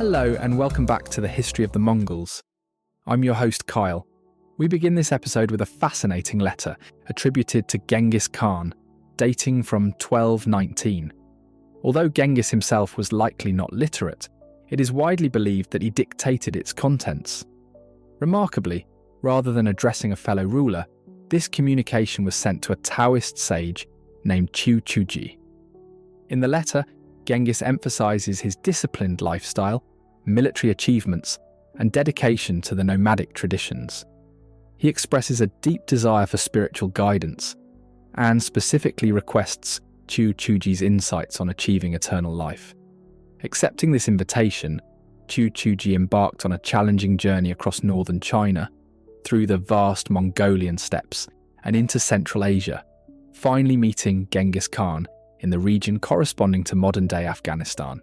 Hello and welcome back to the History of the Mongols. I'm your host Kyle. We begin this episode with a fascinating letter attributed to Genghis Khan, dating from 1219. Although Genghis himself was likely not literate, it is widely believed that he dictated its contents. Remarkably, rather than addressing a fellow ruler, this communication was sent to a Taoist sage named Qiu Chuji. In the letter, Genghis emphasizes his disciplined lifestyle, military achievements, and dedication to the nomadic traditions. He expresses a deep desire for spiritual guidance, and specifically requests Qiu Chuji's insights on achieving eternal life. Accepting this invitation, Qiu Chuji embarked on a challenging journey across northern China, through the vast Mongolian steppes and into Central Asia, finally meeting Genghis Khan in the region corresponding to modern-day Afghanistan.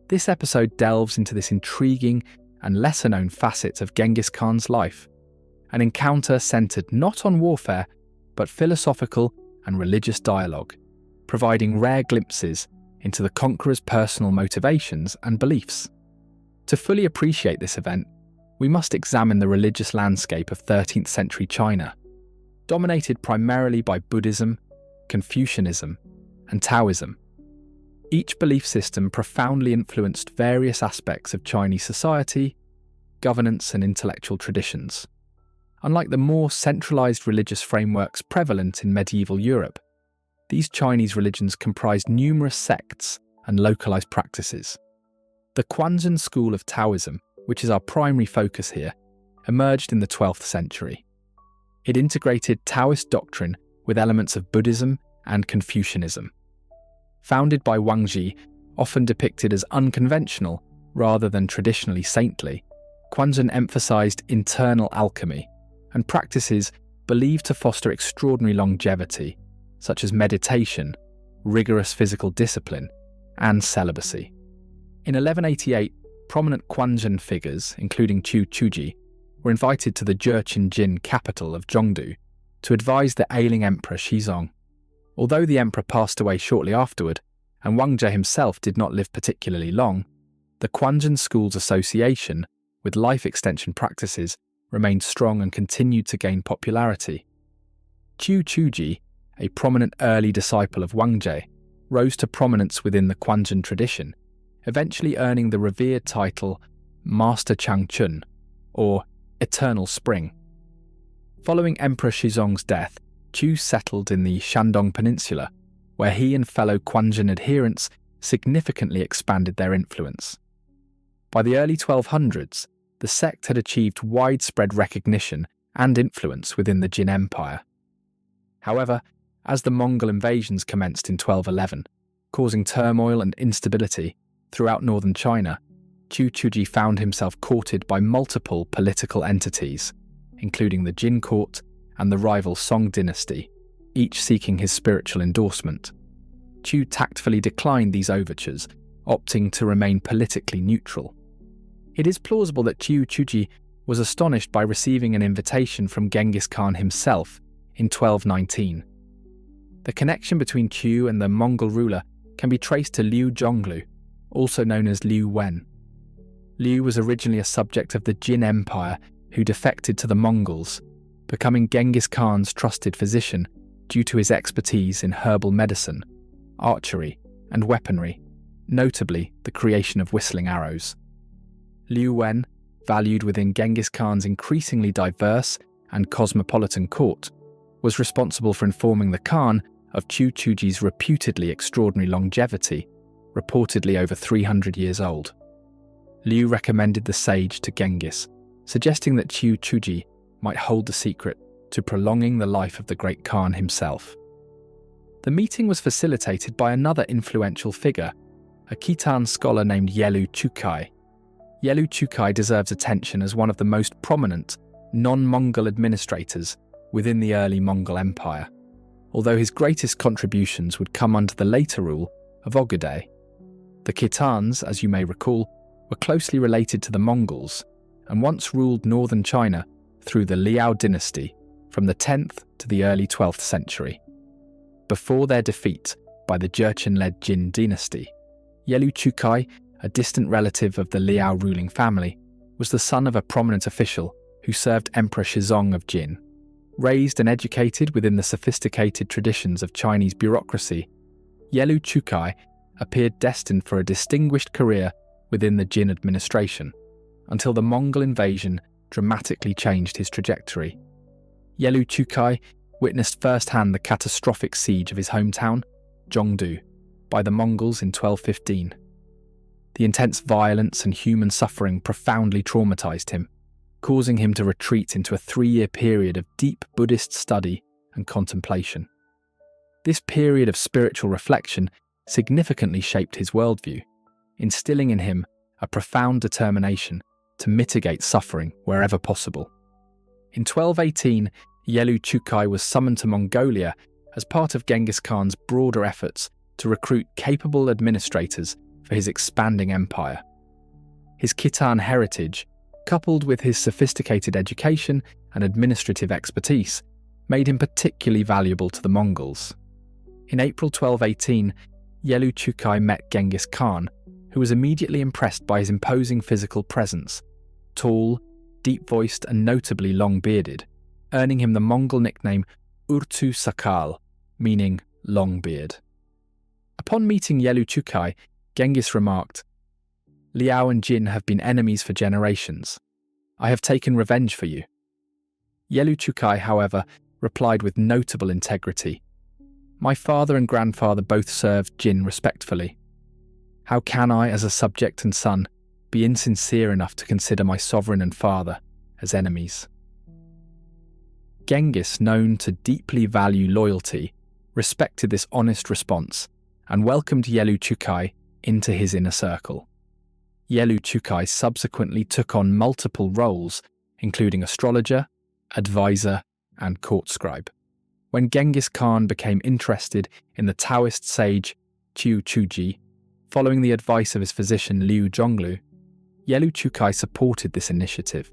This episode delves into this intriguing and lesser-known facet of Genghis Khan's life, an encounter centered not on warfare, but philosophical and religious dialogue, providing rare glimpses into the conqueror's personal motivations and beliefs. To fully appreciate this event, we must examine the religious landscape of 13th century China, dominated primarily by Buddhism, Confucianism, and Taoism. Each belief system profoundly influenced various aspects of Chinese society, governance, and intellectual traditions. Unlike the more centralized religious frameworks prevalent in medieval Europe, these Chinese religions comprised numerous sects and localized practices. The Quanzhen school of Taoism, which is our primary focus here, emerged in the 12th century. It integrated Taoist doctrine with elements of Buddhism and Confucianism. Founded by Wang Zhi, often depicted as unconventional rather than traditionally saintly, Quanzhen emphasized internal alchemy and practices believed to foster extraordinary longevity, such as meditation, rigorous physical discipline, and celibacy. In 1188, prominent Quanzhen figures, including Qiu Chuji, were invited to the Jin capital of Zhongdu to advise the ailing emperor Shizong. Although the emperor passed away shortly afterward, and Wang Zhi himself did not live particularly long, the Quanzhen school's association with life extension practices remained strong and continued to gain popularity. Qiu Chuji, a prominent early disciple of Wang Zhi, rose to prominence within the Quanzhen tradition, eventually earning the revered title Master Changchun, or Eternal Spring. Following Emperor Shizong's death, Qiu settled in the Shandong Peninsula, where he and fellow Quanzhen adherents significantly expanded their influence. By the early 1200s, the sect had achieved widespread recognition and influence within the Jin Empire. However, as the Mongol invasions commenced in 1211, causing turmoil and instability throughout northern China, Qiu Chuji found himself courted by multiple political entities, including the Jin court and the rival Song dynasty, each seeking his spiritual endorsement. Qiu tactfully declined these overtures, opting to remain politically neutral. It is plausible that Qiu Chuji was astonished by receiving an invitation from Genghis Khan himself in 1219. The connection between Qiu and the Mongol ruler can be traced to Liu Zhonglu, also known as Liu Wen. Liu was originally a subject of the Jin Empire who defected to the Mongols, becoming Genghis Khan's trusted physician due to his expertise in herbal medicine, archery, and weaponry, notably the creation of whistling arrows. Liu Wen, valued within Genghis Khan's increasingly diverse and cosmopolitan court, was responsible for informing the Khan of Qiu Chuji's reputedly extraordinary longevity, reportedly over 300 years old. Liu recommended the sage to Genghis, suggesting that Qiu Chuji might hold the secret to prolonging the life of the great Khan himself. The meeting was facilitated by another influential figure, a Khitan scholar named Yelu Chucai. Yelu Chucai deserves attention as one of the most prominent non-Mongol administrators within the early Mongol Empire, although his greatest contributions would come under the later rule of Ogedei. The Khitans, as you may recall, were closely related to the Mongols and once ruled northern China through the Liao dynasty from the 10th to the early 12th century. Before their defeat by the Jurchen-led Jin dynasty, Yelu Chucai a distant relative of the Liao ruling family, was the son of a prominent official who served Emperor Shizong of Jin. Raised and educated within the sophisticated traditions of Chinese bureaucracy, Yelu Chucai appeared destined for a distinguished career within the Jin administration, until the Mongol invasion dramatically changed his trajectory. Yelu Chucai witnessed firsthand the catastrophic siege of his hometown, Zhongdu, by the Mongols in 1215. The intense violence and human suffering profoundly traumatized him, causing him to retreat into a 3-year period of deep Buddhist study and contemplation. This period of spiritual reflection significantly shaped his worldview, instilling in him a profound determination to mitigate suffering wherever possible. In 1218, Yelu Chucai was summoned to Mongolia as part of Genghis Khan's broader efforts to recruit capable administrators for his expanding empire. His Khitan heritage, coupled with his sophisticated education and administrative expertise, made him particularly valuable to the Mongols. In April 1218, Yelu Chucai met Genghis Khan, who was immediately impressed by his imposing physical presence, tall, deep-voiced and notably long-bearded, earning him the Mongol nickname Urtu Sakal, meaning long beard. Upon meeting Yelu Chucai, Genghis remarked, "Liao and Jin have been enemies for generations. I have taken revenge for you." Yelu Chucai, however, replied with notable integrity, "My father and grandfather both served Jin respectfully. How can I, as a subject and son, be insincere enough to consider my sovereign and father as enemies?" Genghis, known to deeply value loyalty, respected this honest response and welcomed Yelu Chucai into his inner circle. Yelu Chucai subsequently took on multiple roles, including astrologer, advisor, and court scribe. When Genghis Khan became interested in the Taoist sage Qiu Chuji, following the advice of his physician Liu Zhonglu, Yelu Chucai supported this initiative,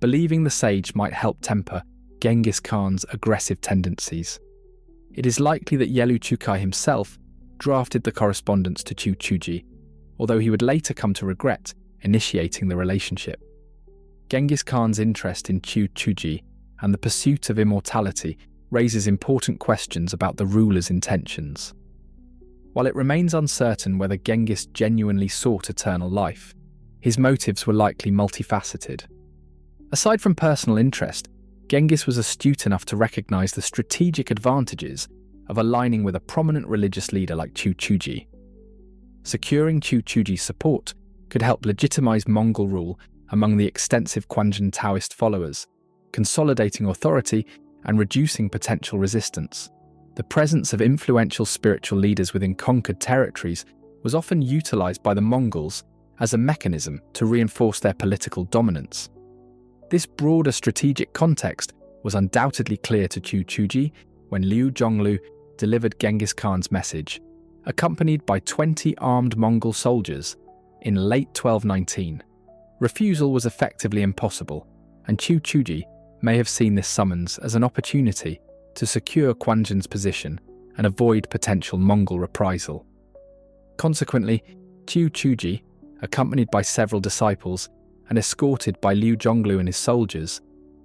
believing the sage might help temper Genghis Khan's aggressive tendencies. It is likely that Yelu Chucai himself drafted the correspondence to Qiu Chuji, although he would later come to regret initiating the relationship. Genghis Khan's interest in Qiu Chuji and the pursuit of immortality raises important questions about the ruler's intentions. While it remains uncertain whether Genghis genuinely sought eternal life, his motives were likely multifaceted. Aside from personal interest, Genghis was astute enough to recognize the strategic advantages of aligning with a prominent religious leader like Qiu Chuji. Securing Qiu Chuji's support could help legitimize Mongol rule among the extensive Quanzhen Taoist followers, consolidating authority and reducing potential resistance. The presence of influential spiritual leaders within conquered territories was often utilized by the Mongols as a mechanism to reinforce their political dominance. This broader strategic context was undoubtedly clear to Qiu Chuji when Liu Zhonglu delivered Genghis Khan's message, accompanied by 20 armed Mongol soldiers, in late 1219. Refusal was effectively impossible, and Qiu Chuji may have seen this summons as an opportunity to secure Quanzhen's position and avoid potential Mongol reprisal. Consequently, Qiu Chuji, accompanied by several disciples and escorted by Liu Zhonglu and his soldiers,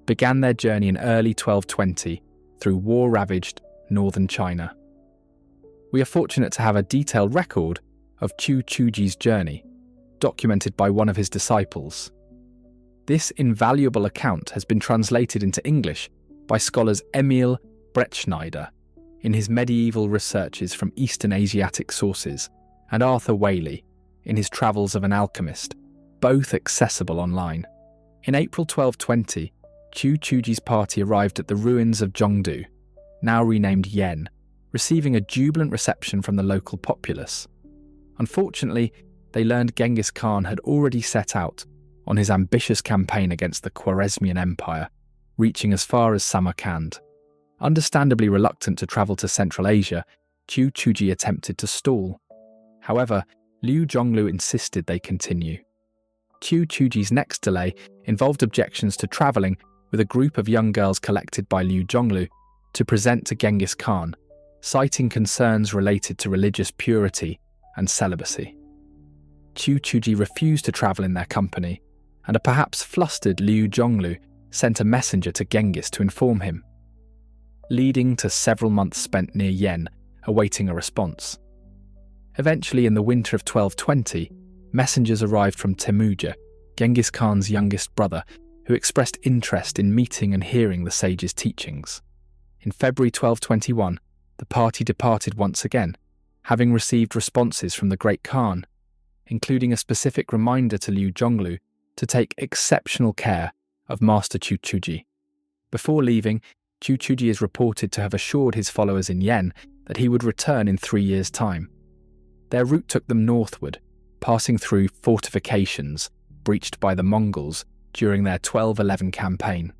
began their journey in early 1220 through war-ravaged northern China. We are fortunate to have a detailed record of Qiu Chuji's journey, documented by one of his disciples. This invaluable account has been translated into English by scholars Emil Bretschneider in his medieval researches from Eastern Asiatic sources and Arthur Whaley in his Travels of an Alchemist, both accessible online. In April 1220, Qiu Chuji's party arrived at the ruins of Zhongdu, now renamed Yen, receiving a jubilant reception from the local populace. Unfortunately, they learned Genghis Khan had already set out on his ambitious campaign against the Khwarezmian Empire, reaching as far as Samarkand. Understandably reluctant to travel to Central Asia, Qiu Chuji attempted to stall. However, Liu Zhonglu insisted they continue. Qiu Chuji's next delay involved objections to travelling with a group of young girls collected by Liu Zhonglu to present to Genghis Khan, citing concerns related to religious purity and celibacy. Qiu Chuji refused to travel in their company, and a perhaps flustered Liu Zhonglu sent a messenger to Genghis to inform him, leading to several months spent near Yen, awaiting a response. Eventually, in the winter of 1220, messengers arrived from Temujin, Genghis Khan's youngest brother, who expressed interest in meeting and hearing the sage's teachings. In February 1221, the party departed once again, having received responses from the Great Khan, including a specific reminder to Liu Zhonglu to take exceptional care of Master Qiu Chuji. Before leaving, Qiu Chuji is reported to have assured his followers in Yen that he would return in 3 years' time. Their route took them northward, passing through fortifications breached by the Mongols during their 1211 campaign.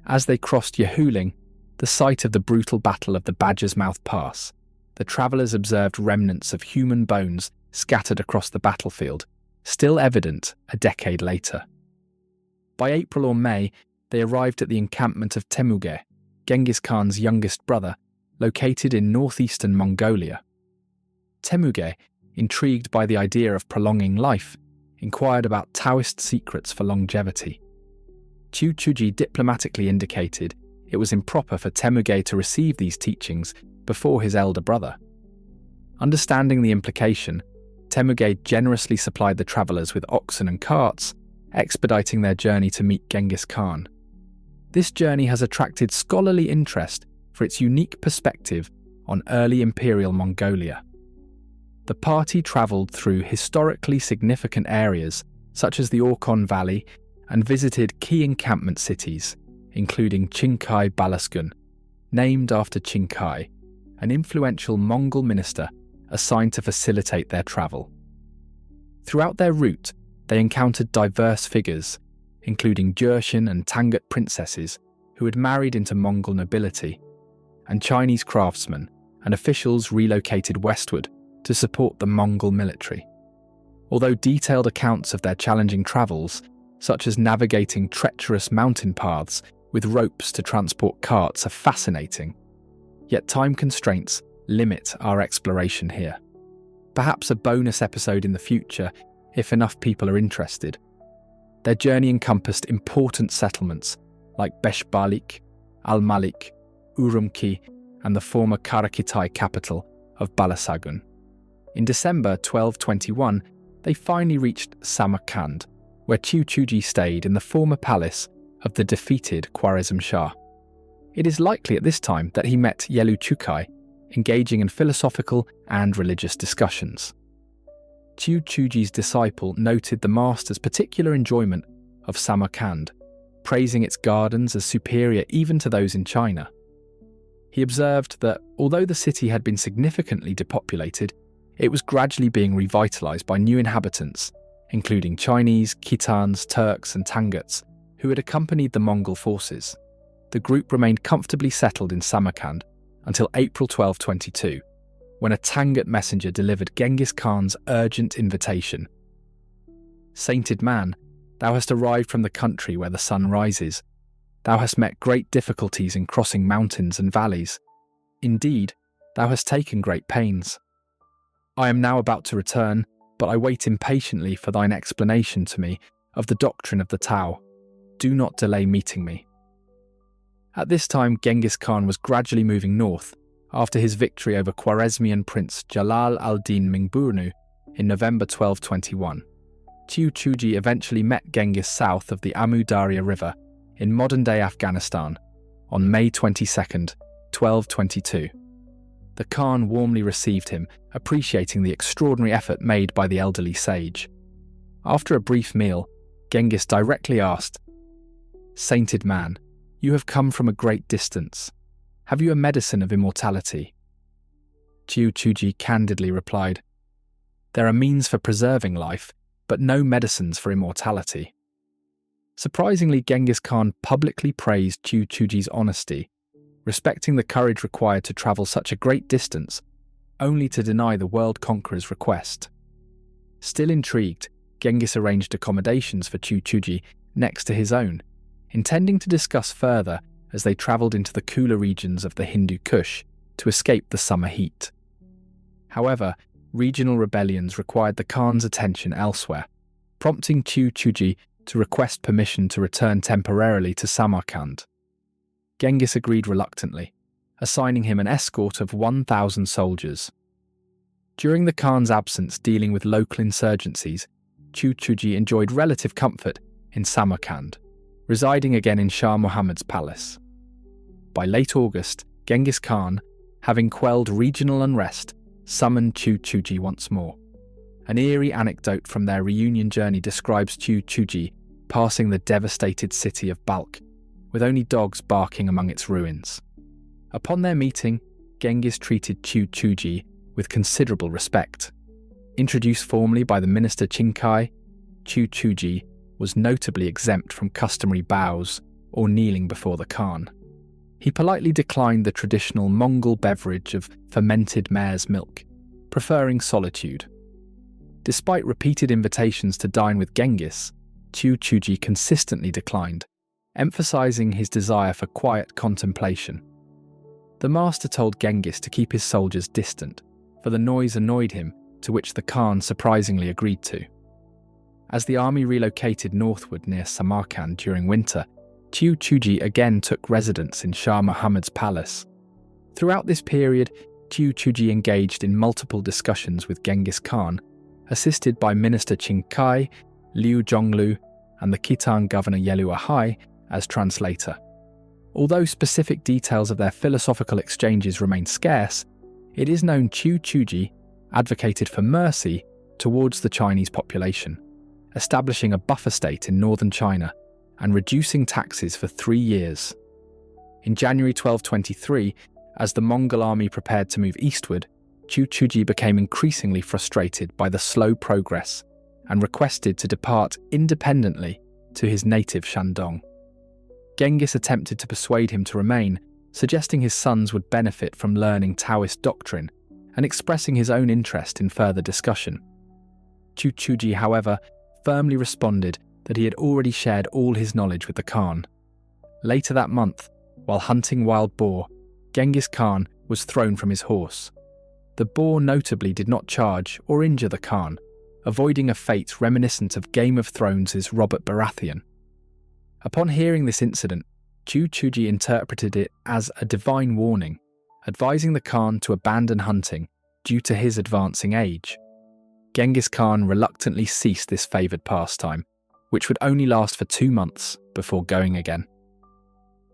As they crossed Yehuling, the site of the brutal Battle of the Badger's Mouth Pass, the travellers observed remnants of human bones scattered across the battlefield, still evident a decade later. By April or May, they arrived at the encampment of Temujin, Genghis Khan's youngest brother, located in northeastern Mongolia. Temujin, intrigued by the idea of prolonging life, inquired about Taoist secrets for longevity. Qiu Chuji diplomatically indicated it was improper for Temujin to receive these teachings before his elder brother. Understanding the implication, Temujin generously supplied the travellers with oxen and carts, expediting their journey to meet Genghis Khan. This journey has attracted scholarly interest for its unique perspective on early imperial Mongolia. The party travelled through historically significant areas such as the Orkhon Valley and visited key encampment cities, including Chucai Balasgun, named after Chucai, an influential Mongol minister assigned to facilitate their travel. Throughout their route, they encountered diverse figures, including Jurchen and Tangut princesses who had married into Mongol nobility, and Chinese craftsmen and officials relocated westward to support the Mongol military. Although detailed accounts of their challenging travels, such as navigating treacherous mountain paths with ropes to transport carts, are fascinating, yet time constraints limit our exploration here. Perhaps a bonus episode in the future if enough people are interested. Their journey encompassed important settlements like Beshbalik, Al-Malik, Urumqi, and the former Karakitai capital of Balasagun. In December 1221, they finally reached Samarkand, where Qiu Chuji stayed in the former palace of the defeated Khwarezm Shah. It is likely at this time that he met Yelu Chucai, engaging in philosophical and religious discussions. Qiu Chuji's disciple noted the master's particular enjoyment of Samarkand, praising its gardens as superior even to those in China. He observed that, although the city had been significantly depopulated, it was gradually being revitalized by new inhabitants, including Chinese, Khitans, Turks, and Tanguts, who had accompanied the Mongol forces. The group remained comfortably settled in Samarkand until April 1222, when a Tangut messenger delivered Genghis Khan's urgent invitation. "Sainted man, thou hast arrived from the country where the sun rises. Thou hast met great difficulties in crossing mountains and valleys. Indeed, thou hast taken great pains. I am now about to return, but I wait impatiently for thine explanation to me of the doctrine of the Tao. Do not delay meeting me." At this time, Genghis Khan was gradually moving north after his victory over Khwarezmian Prince Jalal al-Din Mingburnu in November 1221. Qiu Chuji eventually met Genghis south of the Amu Darya River in modern-day Afghanistan on May 22, 1222. The Khan warmly received him, appreciating the extraordinary effort made by the elderly sage. After a brief meal, Genghis directly asked, "Sainted man, you have come from a great distance. Have you a medicine of immortality?" Qiu Chuji candidly replied, "There are means for preserving life, but no medicines for immortality." Surprisingly, Genghis Khan publicly praised Qiu Chuji's honesty, respecting the courage required to travel such a great distance, only to deny the world conqueror's request. Still intrigued, Genghis arranged accommodations for Qiu Chuji next to his own, intending to discuss further as they travelled into the cooler regions of the Hindu Kush to escape the summer heat. However, regional rebellions required the Khan's attention elsewhere, prompting Qiu Chuji to request permission to return temporarily to Samarkand. Genghis agreed reluctantly, assigning him an escort of 1,000 soldiers. During the Khan's absence dealing with local insurgencies, Qiu Chuji enjoyed relative comfort in Samarkand, residing again in Shah Muhammad's palace. By late August, Genghis Khan, having quelled regional unrest, summoned Qiu Chuji once more. An eerie anecdote from their reunion journey describes Qiu Chuji passing the devastated city of Balkh, with only dogs barking among its ruins. Upon their meeting, Genghis treated Qiu Chuji with considerable respect. Introduced formally by the minister Chucai, Qiu Chuji was notably exempt from customary bows or kneeling before the Khan. He politely declined the traditional Mongol beverage of fermented mare's milk, preferring solitude. Despite repeated invitations to dine with Genghis, Qiu Chuji consistently declined, emphasizing his desire for quiet contemplation. The master told Genghis to keep his soldiers distant, for the noise annoyed him, to which the Khan surprisingly agreed to. As the army relocated northward near Samarkand during winter, Qiu Chuji again took residence in Shah Muhammad's palace. Throughout this period, Qiu Chuji engaged in multiple discussions with Genghis Khan, assisted by Minister Chucai, Liu Zhonglu, and the Khitan governor Yelu Ahai as translator. Although specific details of their philosophical exchanges remain scarce, it is known Qiu Chuji advocated for mercy towards the Chinese population, establishing a buffer state in northern China and reducing taxes for 3 years. In January 1223, as the Mongol army prepared to move eastward, Qiu Chuji became increasingly frustrated by the slow progress and requested to depart independently to his native Shandong. Genghis attempted to persuade him to remain, suggesting his sons would benefit from learning Taoist doctrine and expressing his own interest in further discussion. Qiu Chuji, however, firmly responded that he had already shared all his knowledge with the Khan. Later that month, while hunting wild boar, Genghis Khan was thrown from his horse. The boar notably did not charge or injure the Khan, avoiding a fate reminiscent of Game of Thrones' Robert Baratheon. Upon hearing this incident, Qiu Chuji interpreted it as a divine warning, advising the Khan to abandon hunting due to his advancing age. Genghis Khan reluctantly ceased this favoured pastime, which would only last for 2 months before going again.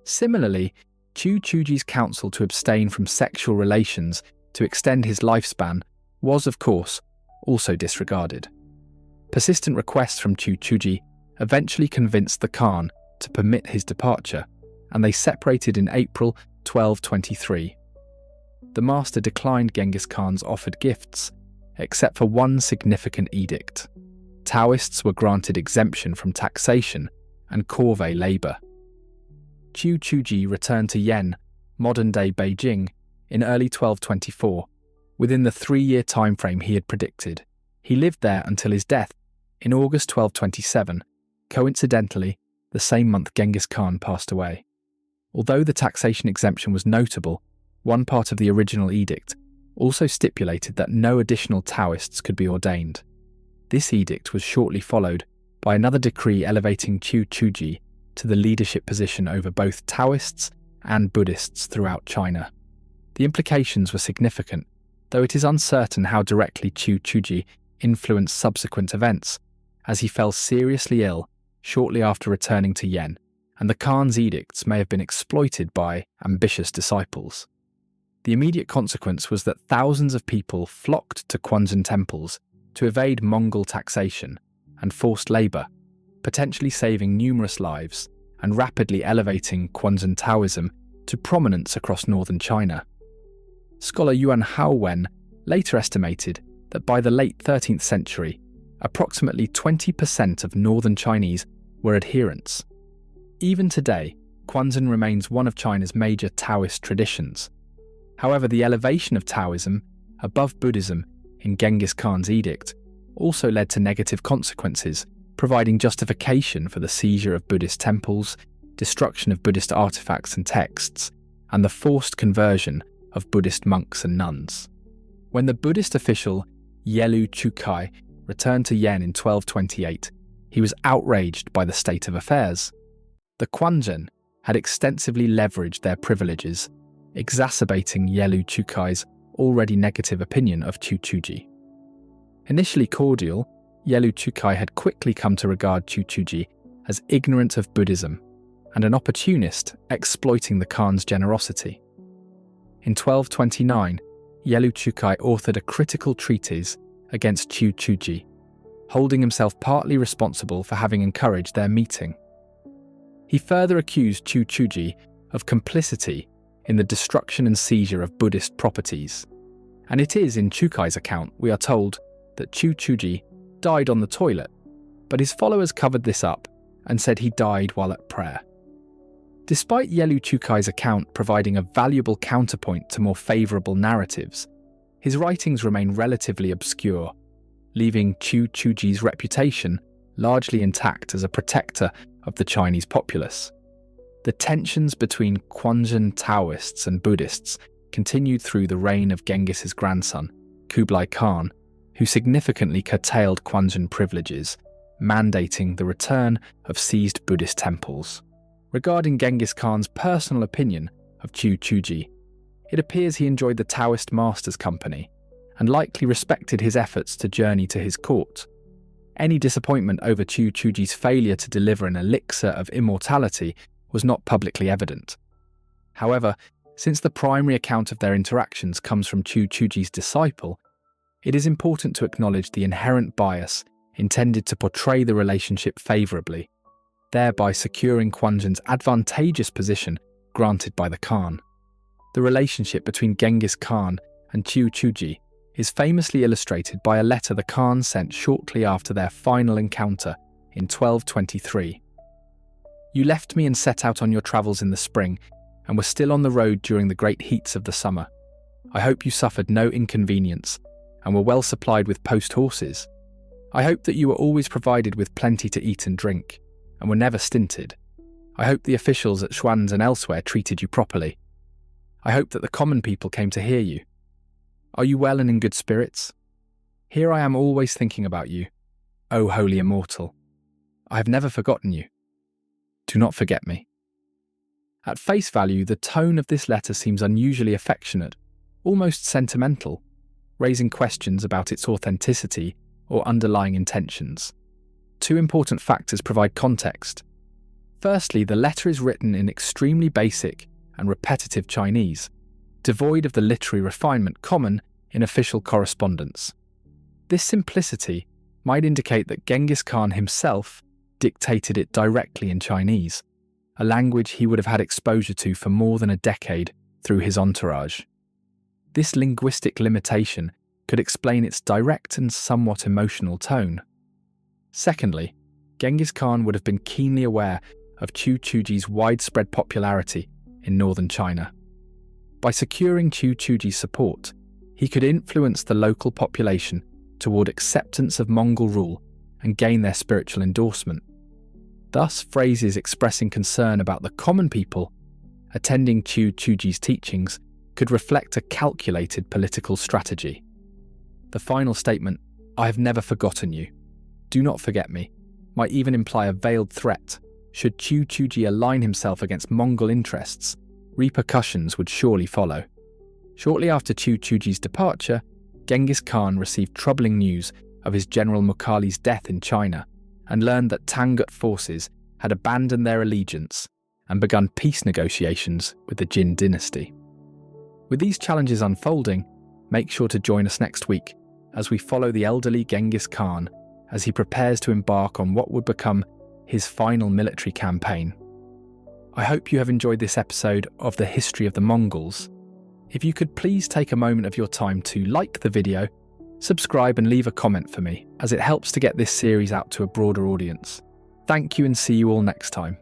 Similarly, Qiu Chuji's counsel to abstain from sexual relations to extend his lifespan was, of course, also disregarded. Persistent requests from Qiu Chuji eventually convinced the Khan to permit his departure, and they separated in April 1223. The master declined Genghis Khan's offered gifts, except for one significant edict. Taoists were granted exemption from taxation and corvée labour. Qiu Chuji returned to Yen, modern-day Beijing, in early 1224, within the 3-year timeframe he had predicted. He lived there until his death in August 1227, coincidentally the same month Genghis Khan passed away. Although the taxation exemption was notable, one part of the original edict also stipulated that no additional Taoists could be ordained. This edict was shortly followed by another decree elevating Qiu Chuji to the leadership position over both Taoists and Buddhists throughout China. The implications were significant, though it is uncertain how directly Qiu Chuji influenced subsequent events, as he fell seriously ill shortly after returning to Yen, and the Khan's edicts may have been exploited by ambitious disciples. The immediate consequence was that thousands of people flocked to Quanzhen temples to evade Mongol taxation and forced labour, potentially saving numerous lives and rapidly elevating Quanzhen Taoism to prominence across northern China. Scholar Yuan Haowen later estimated that by the late 13th century, approximately 20% of northern Chinese were adherents. Even today, Quanzhen remains one of China's major Taoist traditions. However, the elevation of Taoism above Buddhism in Genghis Khan's edict also led to negative consequences, providing justification for the seizure of Buddhist temples, destruction of Buddhist artifacts and texts, and the forced conversion of Buddhist monks and nuns. When the Buddhist official Yelu Chucai, returned to Yen in 1228, he was outraged by the state of affairs. The Quanzhen had extensively leveraged their privileges, exacerbating Yelu Chucai's already negative opinion of Qiu Chuji. Initially cordial, Yelu Chucai had quickly come to regard Qiu Chuji as ignorant of Buddhism and an opportunist exploiting the Khan's generosity. In 1229, Yelu Chucai authored a critical treatise against Qiu Chuji, holding himself partly responsible for having encouraged their meeting. He further accused Qiu Chuji of complicity in the destruction and seizure of Buddhist properties, and it is in Chucai's account we are told that Qiu Chuji died on the toilet, but his followers covered this up and said he died while at prayer. Despite Yelu Chucai's account providing a valuable counterpoint to more favourable narratives, his writings remain relatively obscure, leaving Qiu Chuji's reputation largely intact as a protector of the Chinese populace. The tensions between Quanzhen Taoists and Buddhists continued through the reign of Genghis's grandson, Kublai Khan, who significantly curtailed Quanzhen privileges, mandating the return of seized Buddhist temples. Regarding Genghis Khan's personal opinion of Qiu Chuji, it appears he enjoyed the Taoist master's company and likely respected his efforts to journey to his court. Any disappointment over Qiu Chuji's failure to deliver an elixir of immortality was not publicly evident. However, since the primary account of their interactions comes from Qiu Chuji's disciple, it is important to acknowledge the inherent bias intended to portray the relationship favourably, thereby securing Quanzhen's advantageous position granted by the Khan. The relationship between Genghis Khan and Qiu Chuji is famously illustrated by a letter the Khan sent shortly after their final encounter in 1223. "You left me and set out on your travels in the spring, and were still on the road during the great heats of the summer. I hope you suffered no inconvenience, and were well supplied with post horses. I hope that you were always provided with plenty to eat and drink, and were never stinted. I hope the officials at Schwanz and elsewhere treated you properly. I hope that the common people came to hear you. Are you well and in good spirits? Here I am always thinking about you, O holy immortal. I have never forgotten you. Do not forget me." At face value, the tone of this letter seems unusually affectionate, almost sentimental, raising questions about its authenticity or underlying intentions. Two important factors provide context. Firstly, the letter is written in extremely basic and repetitive Chinese, devoid of the literary refinement common in official correspondence. This simplicity might indicate that Genghis Khan himself dictated it directly in Chinese, a language he would have had exposure to for more than a decade through his entourage. This linguistic limitation could explain its direct and somewhat emotional tone. Secondly, Genghis Khan would have been keenly aware of Qiu Chuji's widespread popularity in northern China. By securing Qiu Chuji's support, he could influence the local population toward acceptance of Mongol rule and gain their spiritual endorsement. Thus, phrases expressing concern about the common people attending Qiu Chuji's teachings could reflect a calculated political strategy. The final statement, "I have never forgotten you, do not forget me," might even imply a veiled threat. Should Qiu Chuji align himself against Mongol interests, repercussions would surely follow. Shortly after Qiu Chuji's departure, Genghis Khan received troubling news of his general Mukhali's death in China and learned that Tangut forces had abandoned their allegiance and begun peace negotiations with the Jin dynasty. With these challenges unfolding, make sure to join us next week as we follow the elderly Genghis Khan as he prepares to embark on what would become his final military campaign. I hope you have enjoyed this episode of the History of the Mongols. If you could please take a moment of your time to like the video, subscribe and leave a comment for me, as it helps to get this series out to a broader audience. Thank you and see you all next time.